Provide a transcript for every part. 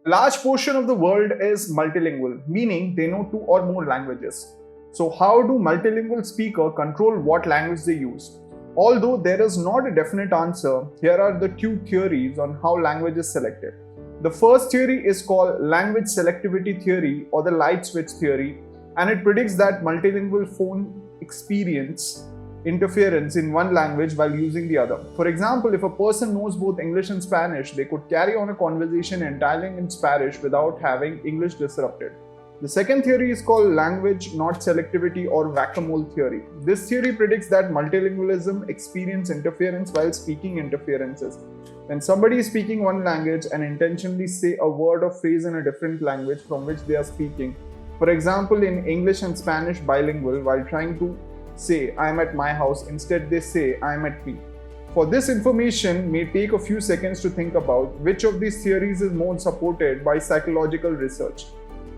Large portion of the world is multilingual, meaning they know two or more languages. So how do multilingual speakers control what language they use? Although there is not a definite answer, here are the two theories on how language is selected. The first theory is called language selectivity theory or the light switch theory, and it predicts that multilingual phone experience interference in one language while using the other. For example, if a person knows both English and Spanish, they could carry on a conversation entirely in Spanish without having English disrupted. The second theory is called language not selectivity or whack-a-mole theory. This theory predicts that multilingualism experience interference while speaking interferences. When somebody is speaking one language and intentionally say a word or phrase in a different language from which they are speaking, for example in English and Spanish bilingual, while trying to say I am at my house, instead they say I am at me. For this information may take a few seconds to think about which of these theories is more supported by psychological research.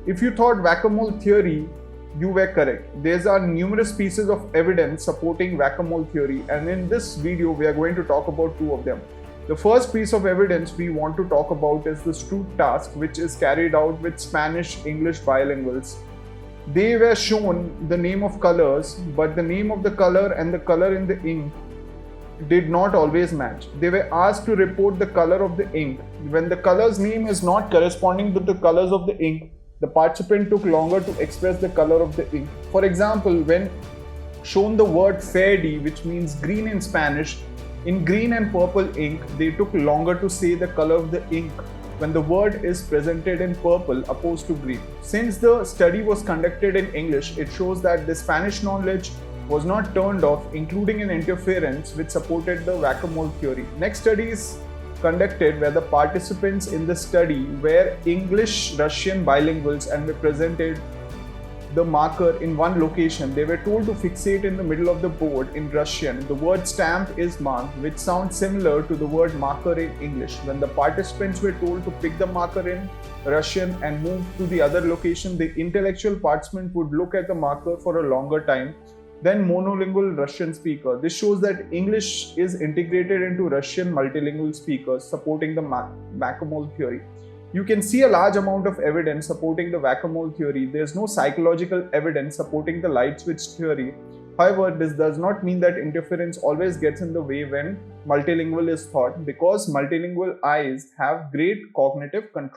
If you thought whack-a-mole theory, you were correct. There are numerous pieces of evidence supporting whack-a-mole theory, and in this video we are going to talk about two of them. The first piece of evidence we want to talk about is the Stroop task, which is carried out with Spanish-English bilinguals. They were shown the name of colors, but the name of the color and the color in the ink did not always match. They were asked to report the color of the ink. When the color's name is not corresponding to the colors of the ink, the participant took longer to express the color of the ink. For example, when shown the word verde, which means green in Spanish, in green and purple ink, they took longer to say the color of the ink when the word is presented in purple opposed to green. Since the study was conducted in English, it shows that the Spanish knowledge was not turned off, including an interference which supported the whack-a-mole theory. Next study is conducted where the participants in the study were English-Russian bilinguals and were presented the marker in one location. They were told to fixate in the middle of the board in Russian. The word stamp is marked, which sounds similar to the word marker in English. When the participants were told to pick the marker in Russian and move to the other location, the intellectual participant would look at the marker for a longer time than monolingual Russian speaker. This shows that English is integrated into Russian multilingual speakers, supporting the whack-a-mole theory. You can see a large amount of evidence supporting the whack-a-mole theory. There is no psychological evidence supporting the light switch theory. However, this does not mean that interference always gets in the way when multilingual is taught, because multilingual eyes have great cognitive control.